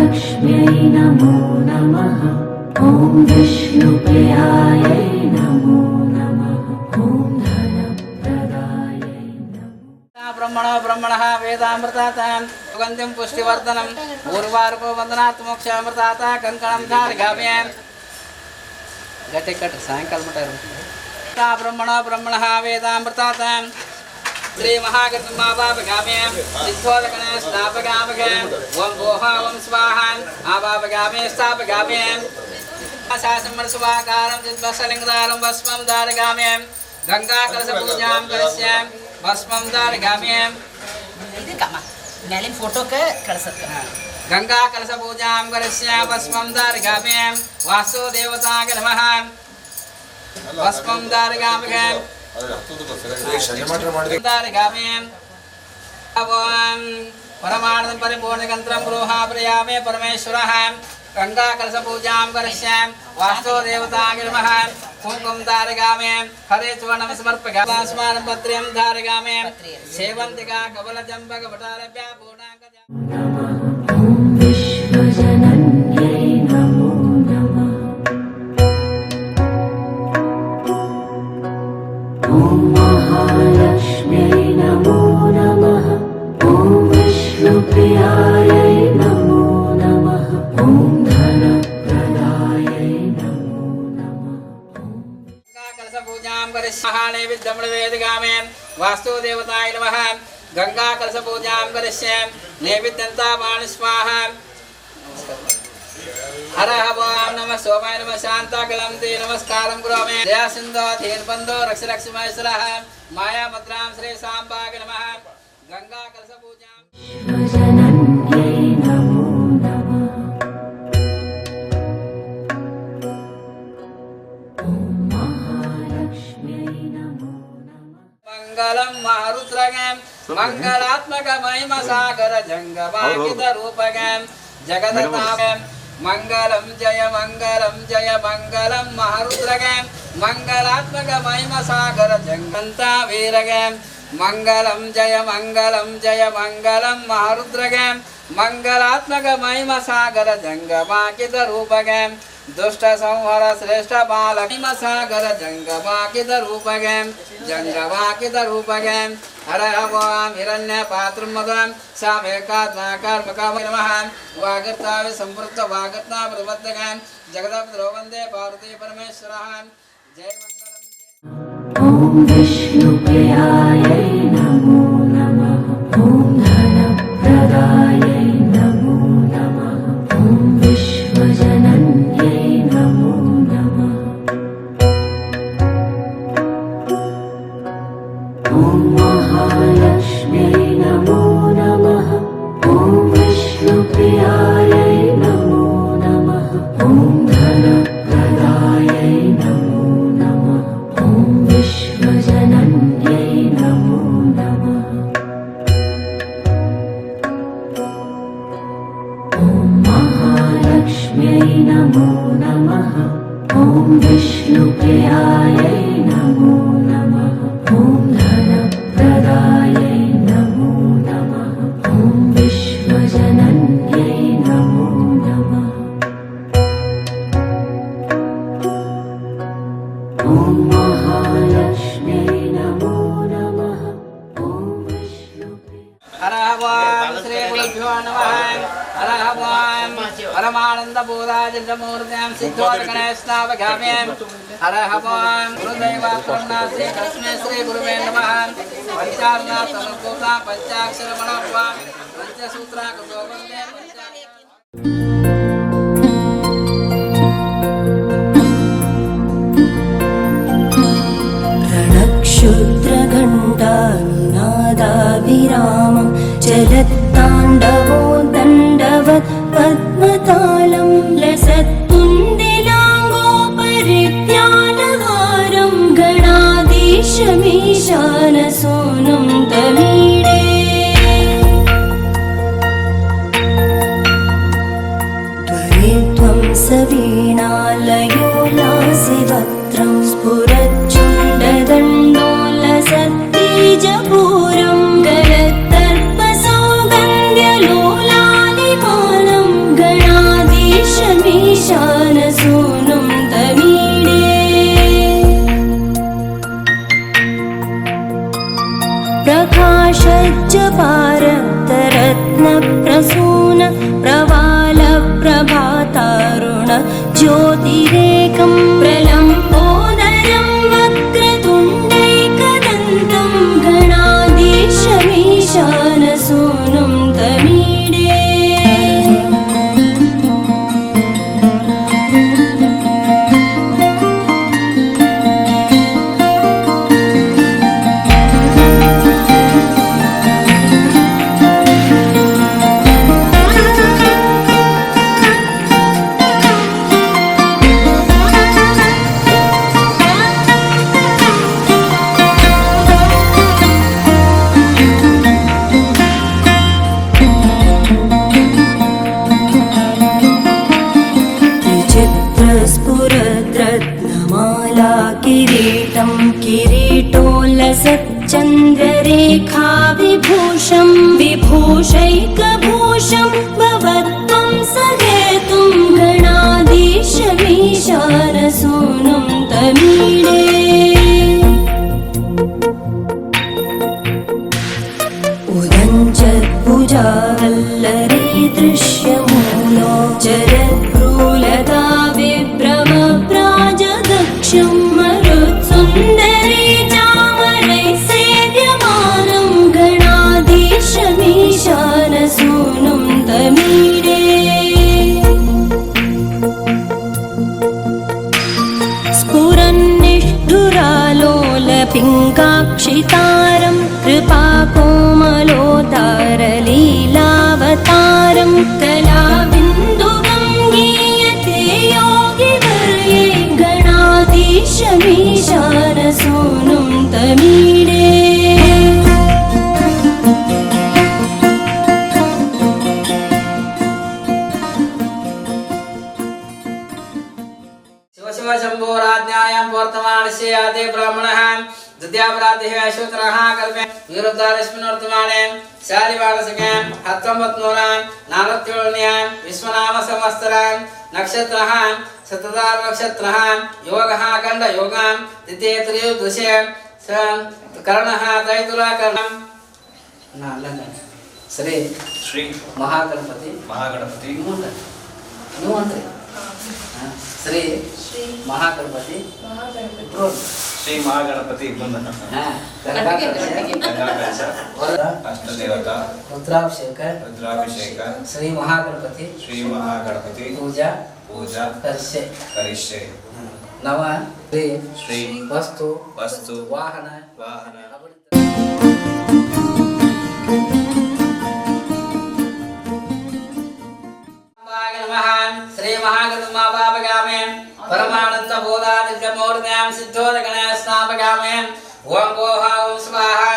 महालक्ष्म्यै नमो नमः। ॐ विष्णुप्रियायै नमो नमः। ॐ धनप्रदायै नमः। ब्रह्मणो ब्रह्मणः वेदामृतातां सुगन्धिं पुष्टिवर्धनम् ऊर्वारुको वन्दनात् मोक्षामृताता कङ्कणं धारयाम्यां गते कट सायंकाल मटार ब्रह्मणो ब्रह्मणः वेदामृतातां श्री महागणमावापगाम्यां सिद्धोदकने स्थापगामगां ओम भोहा ओम स्वाहा आवापगामे स्थापगाम्यां शासमर्सवाकारं चिद्वसलिङ्गदारं भस्मं धारयाम्यां गंगाकलशपूजां करिष्यामि भस्मं धारयाम्यां ಇದು ಕಮ್ಮ ಮೇಲಿನ ಫೋಟೋಕ್ಕೆ ಕಳಿಸುತ್ತೆ गंगा कलश पूजा करिष्यामि भस्मं धारयाम्यां वासुदेवताय नमः भस्मं धारयाम्यां परमाणं परिपूर्णगन्त्रं गृहापयामे परमेश्वरः गंगा कलश पूजा करिष्यामि वासुदेवताय नमः कुंकुम धारयाम्यां हरे चूर्णं समर्पयामि स्मरणं पत्र्यं धारयाम्यां सेवन्तिका कमलचम्पक वटारभ्या पूर्णाङ्गजा ॐ विश्वजनन्यै नमो नमः। ॐ महालक्ष्म्यै नमो नमः। ॐ विष्णुप्रियायै नमो नमः। ॐ धनप्रदायै नमो नमः। गंगा कलश पूजा करिष्यामि नैवेद्यं वास्तुदेवताय नमः गंगा कलश पूजा करिष्यामि नैवेद्यन्तावाणि स्वाहा हर हवाम नमः सोमाय नमः शांताकलं ते नमस्कारं करोमि दया सिंधो धीर बंधो रक्ष लक्ष्मीश्वरः माया मद्रां श्री सांबाय नमः गंगा कलश पूजा विश्वजनन्यै नमो नमः। ॐ महालक्ष्म्यै नमो नमः। मंगलम मारुद्रगं मंगलात्मक महिमा सागर जंगमाकित रूपगं जगदतां मंगलम जय मंगलम मारुद्रगं मंगलात्मक महिमा सागर जंगंता वीरगं मंगलम जय मंगलम मारुद्रगं मंगलात्मक महिमा सागर जंगमाकित रूपगं दुष्ट संहार श्रेष्ठ बाल महिमा सागर जंगमाकित रूपगं जंगमाकित रूपगं हर हवाम हिरण्य पात्रं मदं सामेकात्माकर्मकाय नमः वागर्तावे संपृक्त वागर्ता प्रवर्तकं जगदपद्रो वन्दे पार्वती परमेश्वरः जय मंगलम ॐ विष्णुप्रियायै नमो नमः। ॐ धनप्रदायै नमो नमः। ॐ विश्वजनन्यै नमो नमः। ॐ महालक्ष्म्यै नमो नमः। ॐ विष्णुप्रियायै नमो नमः। ॐ धनप्रदायै नमो नमः। ॐ विश्वजनन्यै नमो नमः। ॐ महालक्ष्म्यै नमो नमः। ॐ विष्णुप्रियायै नमो नमः। ॐ धनप्रदायै नमो नमः। ॐ विश्वजनन्यै नमो नमः। ॐ महालक्ष्म्यै नमो नमः। ॐ विष्णुप्रियायै हर हवाम श्री गुरुभ्यो नमः हर हवाम परमानंद बोधाजलमूर्त्यां सिद्धोदकने स्नापयाम्यां हर हवाम गुरुदैवात्मना श्री कृष्णे श्री गुरुवे नमः पंचार्णा तमकोता पंचाक्षर मणोपा पंचसूत्रा कृतो वन्दे रणक्षुद्रघण्टानिनादाभिरामं चलत्ताण्डवो दण्डवत् पद्मतालं लसत्तुण्डिलाङ्गोपरित्यानहारं गणाधीशमीशानसोनं तमीडे त्वरित्वं सवीणालयो लासिवक्त्रं स्फुरच्चण्डदण्डोलसत्तीजपूरं गलत्तर्पसौगन्ध्यलोलानिपालं गण ज्योतिरेकं प्रलम्बोदरं वक्रतुण्डैकदन्तं गणाधीशमीशानसूनुं तमीडे स्फुरद्रत्नमाला किरीटं किरीटोल्लसच्चन्द्ररेखा विभूषं विभूषैकभूषं भवत्वं सहेतुं गणाधीशमीशानसूनुं तमीडे उदञ्चद्भुजावल्लरी दृश्यमूलो चरद्भ्रूलता विभ्रमप्राजदक्षं मरुत्सुन्दरी चामरैः सेव्यमानं गणाधीशमीशानसूनुं तमीडे स्फुरन्निष्ठुरालोलपिङ्गाक्षितारं कृपाकोमलोदारलीलावतारं कलाबिन्दुगं गीयते योगिवर्ये गणाधीशमीशानसूनुं तमीडे शिव शंभोराज्ञायां वर्तमानस्य आदि ब्राह्मणः द्वितीयापराधिः अश्वतरः कल्पे विरुद्धारस्मिन्वर्तमाने शालिवाणसके हत्वमत्नूरान् नारत्योळ्यान् विश्वनाम संवत्सरान् नक्षत्रः शतदार नक्षत्रः योगः खण्डयोगान् द्वितीयत्रयोदशे करणः त्रैतुलाकरणं श्री श्री महागणपति श्री महागणपति श्री महागणपति अष्टदेवता रुद्राभिषेक श्री महागणपति पूजा करिष्ये नव श्री वस्तु वाहन श्री महागणपतिमापापगामे परमानंद बोधादित्यमूर्त्यां सिद्धोदगणस्नापगामे ओम भोहा ओम स्वाहा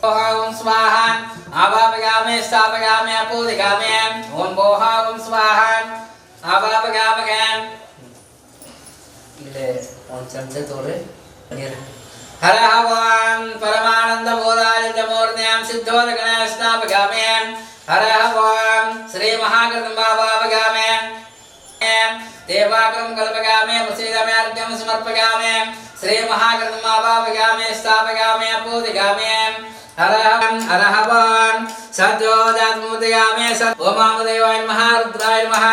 भोहा ओम स्वाहा आपापगामे स्थापगामे अपूदिगामे ओम भोहा ओम स्वाहा आपापगामे इले ओम चंदे तोरे हर हवान परमानंद बोधादित्यमूर्त्यां सिद्धोदगणस्नापगामे हर हवान श्री महागणपतिमापापगामे देवाग्रम कल्पगामे प्रसीदमे अर्घ्यं समर्पयामि श्री महागणपतिमापापगामे स्थापयामि अपूदिगामे हरहवान् सद्यो जातमुदयामे सत् ओमामदेवाय नमः रुद्राय नमः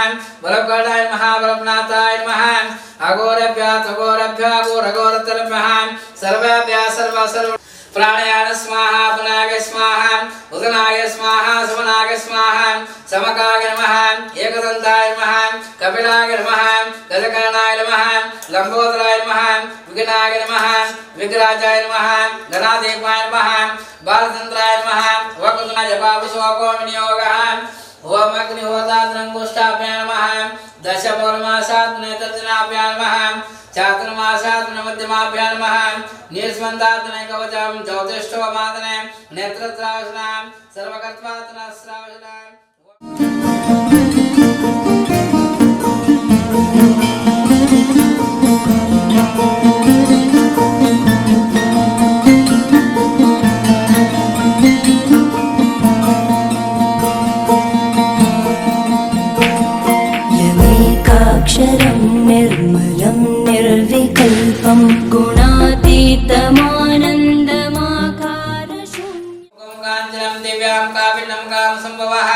बलगणाय नमः बलनाथाय नमः अघोरेभ्यः अघोरतरभ्यः सर्वेभ्यः सर्व प्राणायाम स्वाहा पुनाग स्वाहा उदनाग स्वाहा समनाग स्वाहा समकाग नमः एकदन्ताय नमः कपिलाग नमः गजकर्णाय नमः लंबोदराय नमः विघ्नाय नमः विघ्राजाय नमः गणाधिपाय नमः बालचन्द्राय नमः वक्रतुण्डाय बाबुशोको विनियोगः ओम अग्निहोत्राग्निष्ठाभ्यां नमः दशमूलमासात् नेत्रजनाभ्यां नमः चातुर्मासात् मध्यमाभ्यां नमः निस्वन्दात् कवचं ज्योतिष्ठोमादने नेत्रत्रावसनां सर्वकर्त्वात्नस्रावसनां यमेकाक्षरं निर्मलं निर्विकल्पं गुणातीतमानन्दमाकारशून्यं काञ्चनं दिव्यां कापिनं कां संभवः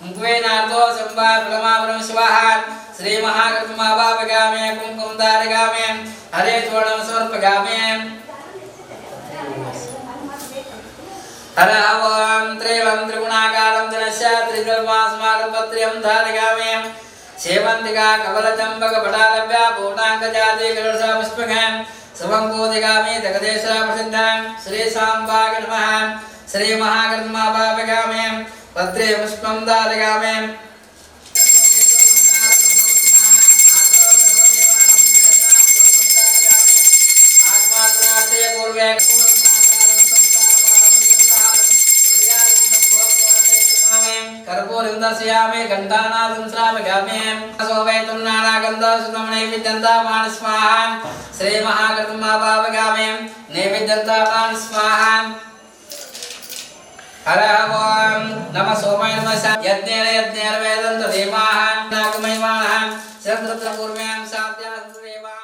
मुक्वेनार्तो संभा प्रमावरं शिवः श्री महागणपतिमावापगामे कुंकुमदारगामे हरे चूर्णं समर्पगामे हर ओम त्रिवं त्रिगुणाकारं जनस्य त्रिजन्मास्माकपत्र्यं धारयामि सेवन्तिका कमलचम्पक पटालभ्या पूर्णाङ्गजाति गरुडपुष्पकं समङ्गोदिगामि जगदेशा प्रसिद्धं श्री सांबाय नमः श्री महागणपतिमावापगामे पत्रे पुष्पं धारयामि कर्पूरन्दस्यामि घण्टानादं श्रावयामि सोवैतुं नानागन्धसुतं नैवेद्यन्तामान् स्वाहा श्री महागणपतिमावापगामि नैवेद्यन्तामान् स्वाहा हर ओम नमः सोमाय नमः यज्ञेन यज्ञेन वेदन्त देवाः नागमयमानः शरत्रपूर्व्यां साध्या देवाः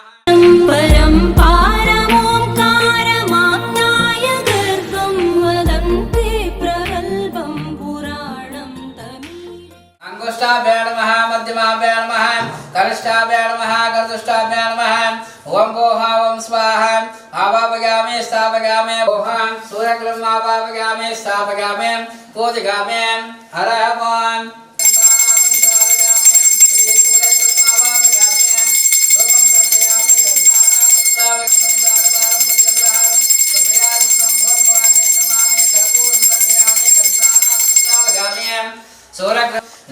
परं पारमोङ्कारमाप्नाय गर्भं वदन्ति प्रगल्भं पुराणं तमीडे अंगुष्ठाभ्यां नमः मध्यमाभ्यां नमः कनिष्ठाभ्यां नमः कर्तुष्टाभ्यां नमः ओम गोहा ओम स्वाहा आवापगामे स्थापगामे गोहा सूर्यग्रहमावापगामे स्थापगामे पूजगामे हर ओम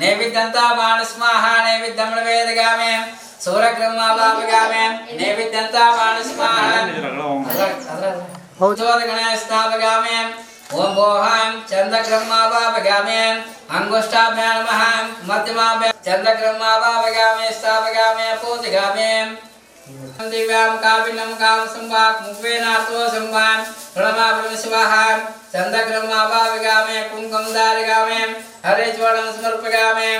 नैवेद्यंता मानस्माहा नैवेद्यं वेदगामे सूर्यग्रहमावापगामे नैवेद्यंता मानस्माहा भौचोदगणस्थापगामे ओम भोहां चन्द्रग्रहमावापगामे अंगुष्ठाभ्यां नमः मध्यमाभ्यां चन्द्रग्रहमावापगामे स्थापगामे पूजगामे दिव्यां कापिनं काम संवाक मुक्वेनार्तो संवान प्रणमामि शिवः चन्द्रग्रहमावापगामे कुंकुमदारगामे हरे चूर्णं समर्पयामि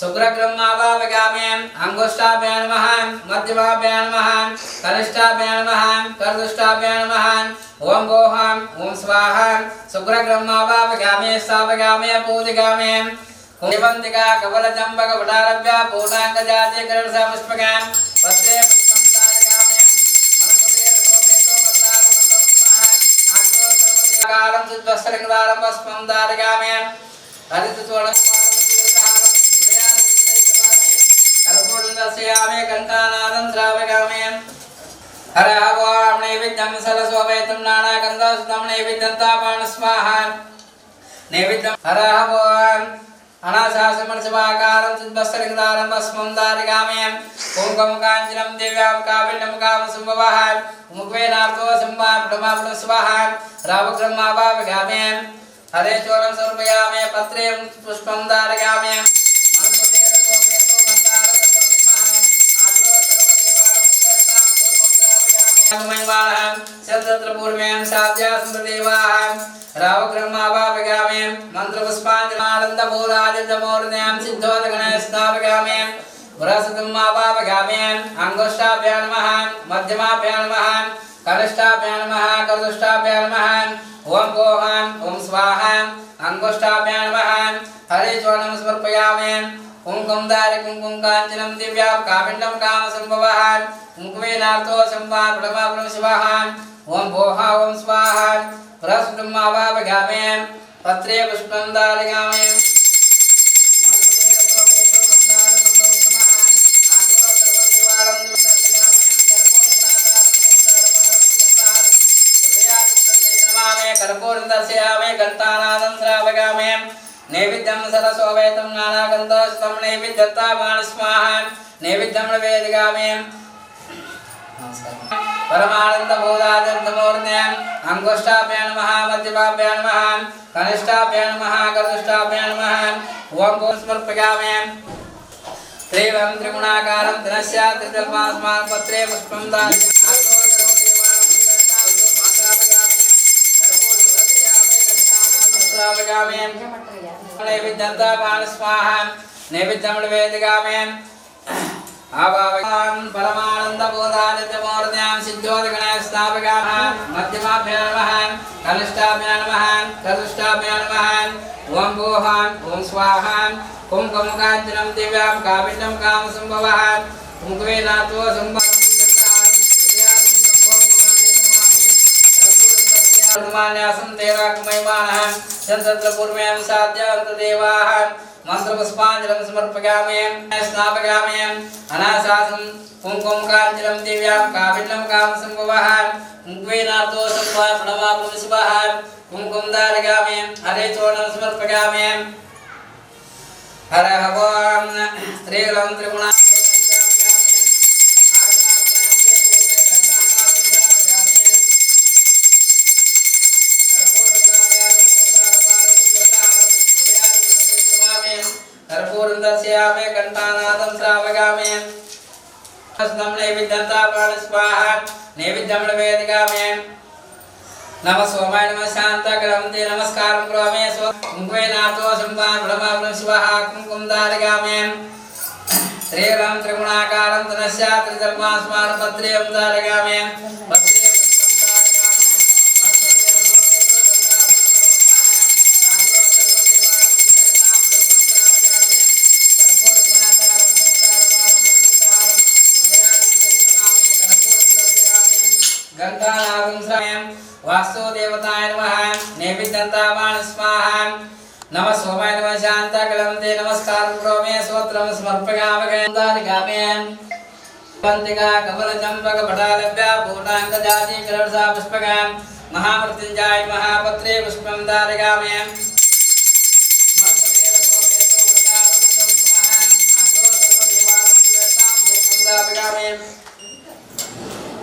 शुक्रग्रहमावापगामे अंगुष्ठाभ्यां नमः मध्यमाभ्यां नमः कनिष्ठाभ्यां नमः कर्तुष्टाभ्यां नमः ओम गोहां ओम स्वाहा शुक्रग्रहमावापगामे स्थापगामे पूजगामे देवंतिका कमलचम्पक पटालभ्या पूर्णाङ्गजाति गरुडपुष्पकं पत्रे पुष्पं धारयामि मनोदेव सोमेतो वन्दारमन्दं नमः आग्रोत्रमदिकालं सुद्वस्त्रङ्गालं पुष्पं धारयामि कर्पूरन्दस्यामि घण्टानादं श्रावयामि हर ओम नैवेद्यं सरस्वतीं नानागन्धसुतं नैवेद्यन्तामान् स्वाहा नैवेद्यं हर ओम अनाशासमर्शवाकारं सुद्वस्त्रङ्गालं पुष्पं धारयामि कुङ्कुमकाञ्चनं दिव्यां कापिनं कामं संभवः मुक्वेनार्तो संभा प्रमावरं शिवः रावग्रहमावापगामे हरे चूर्णं समर्पयामि पत्रे पुष्पं धारयामि मनस्पतेन सोमेतो मन्दारगन्धं नमः आग्रो सर्वदेवानां सुरतां पूर्वं श्रावयामि आगमयमानः शतत्रपूर्व्यां साध्या देवाः रावग्रहमावापगामे मन्त्रपुष्पाञ्जलिमानन्दबोधादितमूर्ध्यां सिद्धोदगणस्थापगामे पुरस्सुतमावापगामे अंगुष्ठाभ्यां नमः मध्यमाभ्यां नमः कनिष्ठाभ्यां नमः कर्तुष्टाभ्यां नमः ओम गोहां ओम स्वाहा अंगुष्ठाभ्यां नमः हरे चूर्णं समर्पयामि कुंकुमदारि कुंकुमकाञ्चनं दिव्यां कापिण्डं कामसंभवः मुक्वेनार्तो संभा प्रणमामि शिवः ओम भोहा ओम स्वाहा पुरस्सुतमावापगामे पत्रे पुष्पं धारयामि मनस्पतेन सोमेतो मन्दारगन्धं नमः आग्रो सर्वदेवानां सुरतां कर्पूरन्दस्यामि घण्टानादं श्रावयामि नैवेद्यं सरस्वतीं नानागन्धसुतं नैवेद्यन्तामान् स्वाहा नैवेद्यं वेदगामि परमानन्दबोधादितमूर्ध्यां अंगुष्ठाभ्यां नमः मध्यमाभ्यां नमः कनिष्ठाभ्यां नमः कर्तुष्टाभ्यां नमः ओम गों समर्पयामि त्रिवं त्रिगुणाकारं धनस्य त्रिजन्मास्मान् पत्रे पुष्पं धारयामि नैवेद्यन्तामान् स्वाहा नैवेद्यं वेदिकामे आवाहयामि परमानंद बोधानित्य मूर्त्यां सिद्धोदगणाय स्थापयामः मध्यमाभ्यां नमः कनिष्ठाभ्यां नमः चतुष्टाभ्यां नमः ओम भूहां ओम स्वाहां ओम कमुकाञ्चनं दिव्यां कामिनं कामसंभवः ओम कुबेनाथो संभवं मान्यासं तेराकमयमानः चन्द्रपूर्वं साध्यान्त देवाः मंत्रपुष्पाञ्जलिं समर्पयामि स्नापयामि अनाशासं कुङ्कुमकाञ्जलिं दिव्यां कामिनं कामसंभवः कुङ्कुमेनार्तो संभवः प्रणवामि शिवः कुङ्कुमदारयामि हरे चूर्णं समर्पयामि हरः ओं श्रीलं त्रिगुणा कर्पूरन्दस्यामे घण्टानादं श्रावयामि अस्नं नैवेद्यं स्वाहा नैवेद्यं वेदिकामे नमः सोमाय नमः शान्ताकरं ते नमस्कारं करोमि कुङ्कुमेनाथो संवान् ब्रह्मावनं शिवः कुङ्कुमदारयामि श्रीराम त्रिगुणाकारं तनस्य त्रिधर्मास्मानपत्रेयं दारयामि वास्तुदेवताय नमः नैवेद्यं स्वाहा नमः सोमाय नमः शान्ताकरं ते नमस्कारं करोमि स्तोत्रं समर्पयामि गन्धारयामि पंतिका कमलचंपक पटालभ्य पूर्णांगजाति कलरसा पुष्पकां महामृत्युंजय महापत्रे पुष्पं दारयामि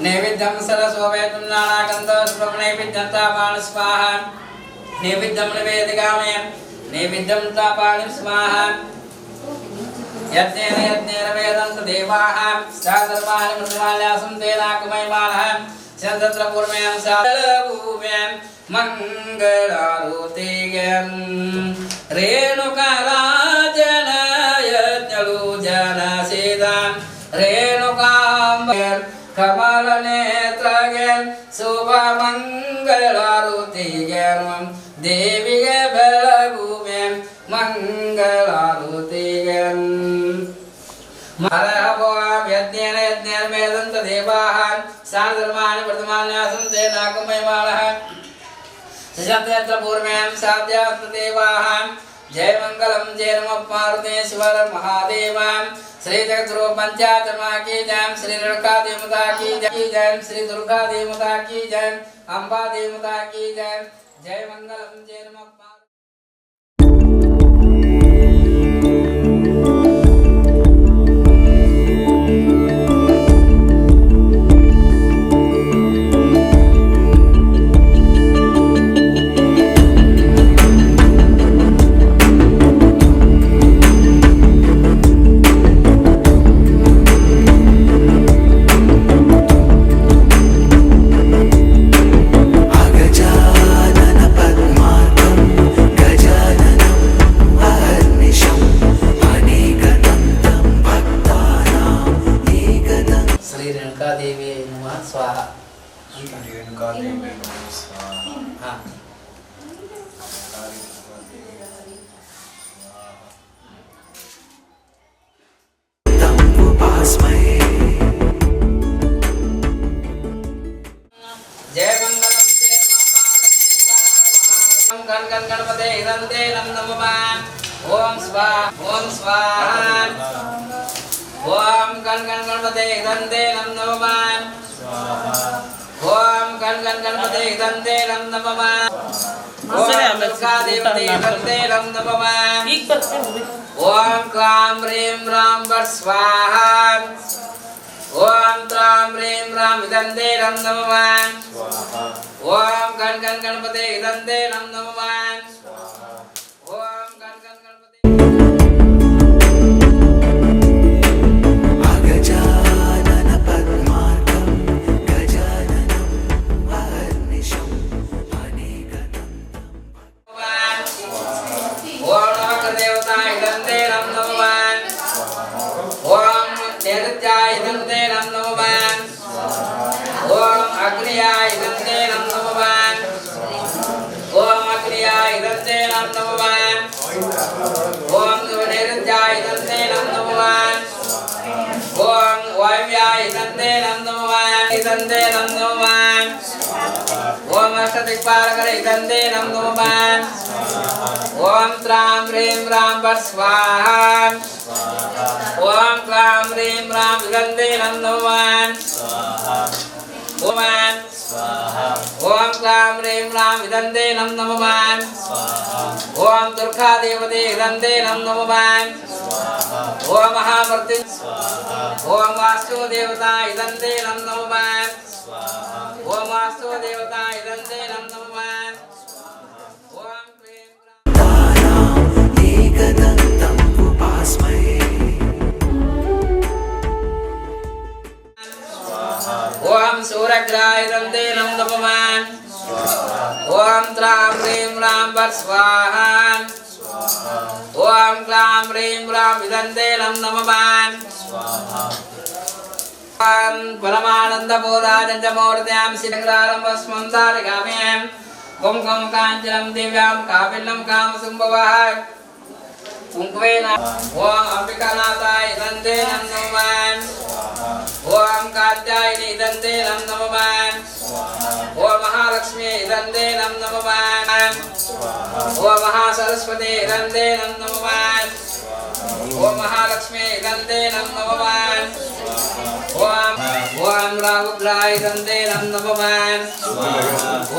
नैवेद्यं सरस्वतीं नानाकन्दं नैवेद्यं तापान स्वाहा नैवेद्यं वेदिकामे नैवेद्यं तापान स्वाहा यज्ञेन यज्ञेन वेदन्त देवाः साधर्माणि मृत्युमाल्यासं तेनाकमयमानः चन्द्रपूर्वं साधभूम्यां मङ्गलारुतिगं रेणुकाराजनयज्ञलूजनसीदां रेणुकां कमलनेत्रगं शुभमङ्गलारुतिगं देविगे बेळगुमें मङ्गलारुतिगं हरः ओं यज्ञेन यज्ञेन वेदन्त देवाः साधर्माणि प्रथमान्यासं तेनाकमयमानः पूर्वं साध्यान्त देवाः जय मंगलम जय नमः पार्वतीश्वर महादेव श्री जगद्गुरु पंचाचरमा की जय श्री रेणुका देवता की जय श्री दुर्गा देवता की जय अंबा देवता की जय जय मंगलम जय नमः स्वाहा जय मंगलम जय गण गण गणपते हिरंते नमः ओम स्वाहा ओम स्वाहा ओम गण गण गणपते हिरंते नमः ओम गण गण गणपते हिरंते नमः ओम दुर्गा देवते हिरंते नमः ओम क्लां ह्रीं राम वर स्वाहा ओम त्रां ह्रीं राम हिरंते नमः ओम गण गण गणपते हिरंते नमः ओम गण गण गणपते अगजानन पद्मार्कं गजाननं महर्निशं अनेकदन्तं ओम नमः देवता हिरंते नमः सूर्याय दन्ते नमः ओम अग्नियाय दन्ते नमः ओम नैऋत्याय दन्ते नमः ओम वायव्याय दन्ते नमः ओम अष्टदिक्पालकरे दन्ते नमः ओम त्रां ह्रीं ह्रां वर स्वाहा ओम क्लां ह्रीं ह्रां दन्ते नमः ओम ओम क्लां ह्रीं ह्रां दन्ते नमः ओम दुर्गा देवते दन्ते नमः ओम महामृत्यु ओम वास्तु देवता दन्ते नमः ओम वास्तु देवता दन्ते नमः ओम क्लीं ताराम् एकदन्तम् उपास्महे ओम सूर्यग्राय दन्ते नमः ओम त्रां ह्रीं ह्रां वर स्वाहा ओम क्लां ह्रीं ह्रां दन्ते नमः परमानंद बोधाजंच मूर्त्यां सिंहारं वस्मं सारगाम्यां कुंकुम कांचनं दिव्यां कापिलं कामसुंभवः कुंकुमेन ओम अंबिकानाथाय दन्ते नमः ओम कात्यायनी दन्ते नमः ओम महालक्ष्मी दन्ते नमः ओम महासरस्वती दन्ते नमः ओम महालक्ष्मी दन्ते नमः ओम ओम राहुलाय दन्ते नमः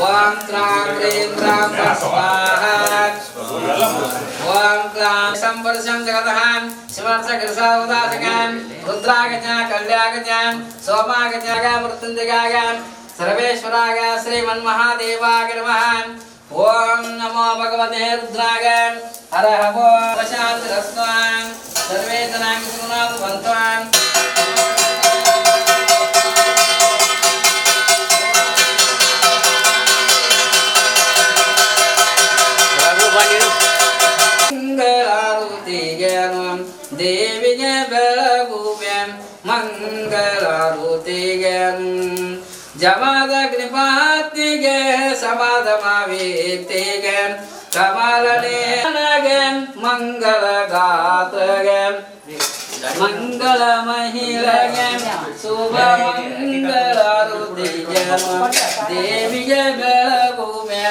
ओम त्रां ह्रीं ह्रां स्वाहा ओम क्लां संवर्षं जगतः शिवर्षकृसावदासकान् रुद्रागजा कल्यागजां सोमागजागा मृत्युञ्जगागां सर्वेश्वराग श्रीमन्महादेवाय नमः ओम नमो भगवते रुद्राय हरः ओम शान्तिरस्त्वां सर्वे जनाः सुखिनो भवन्तु जमादग्निपातिगे समाधमावेतिगे कमलनेनगे मंगलगात्रगे मंगलमहिलगे शुभमंगलारुतिगे देविगे बेलभूमे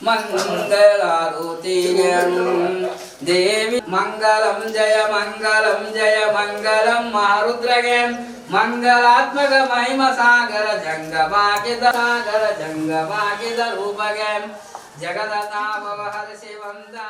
मंगलारुतिगे देवी मंगलम जय मंगलम महारुद्रगे मंगलात्मक महिमा सागर जंगमाकिद रूपगे जगदता भव हर शिवंता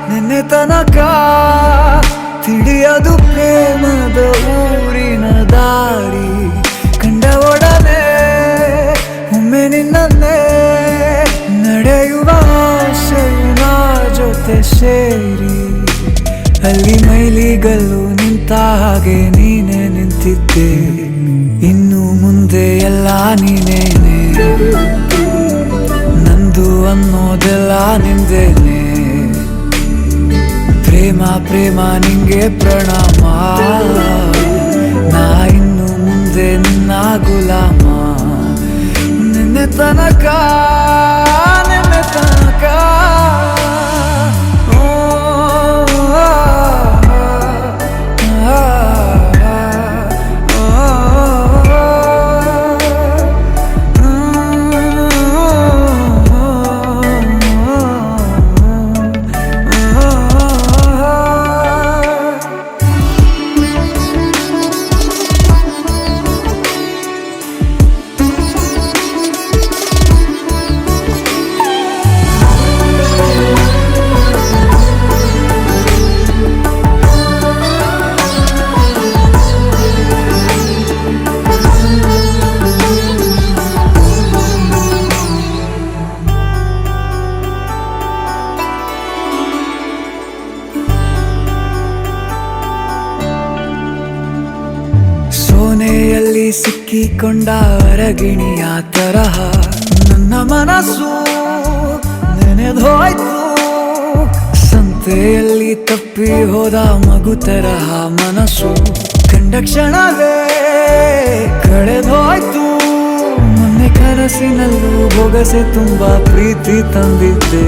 ನಿನ್ನೆ ತನಕ ತಿಳಿಯದು ಪ್ರೇಮದ ಊರಿನ ದಾರಿ ಕಂಡ ಒಡನೆ ಒಮ್ಮೆ ನಿನ್ನೇ ನಡೆಯುವ ಆಸೆಯ ಜೊತೆ ಸೇರಿ ಅಲ್ಲಿ ಮೈಲಿಗಲ್ಲು ನಿಂತ ಹಾಗೆ ನೀನೆ ನಿಂತಿದ್ದೆ ಇನ್ನು ಮುಂದೆ ಎಲ್ಲ ನೀನೇನೆ ನಂದು ಅನ್ನೋದೆಲ್ಲ ನಿಂದೇನೆ ಪ್ರೇಮ ಪ್ರೇಮ ನಿಂಗೆ ಪ್ರಣಾಮ ನಾ ಇನ್ನು ಮುಂದೆ ನಿನ್ನ ಗುಲಾಮ ನಿನ್ನೆ ತನಕ ಸೋನೆಯಲ್ಲಿ ಸಿಕ್ಕಿಕೊಂಡ ಅರಗಿಣಿಯ ತರಹ ನನ್ನ ಮನಸ್ಸು ನೆನೆದೋಯ್ತು ಸಂತೆಯಲ್ಲಿ ತಪ್ಪಿ ಹೋದ ಮಗು ತರಹ ಮನಸ್ಸು ಕಂಡ ಕ್ಷಣವೇ ಕಳೆದೋಯ್ತು ಮೊನ್ನೆ ಕನಸಿನಲ್ಲೂ ಬೊಗಸೆ ತುಂಬಾ ಪ್ರೀತಿ ತಂದಿದ್ದೆ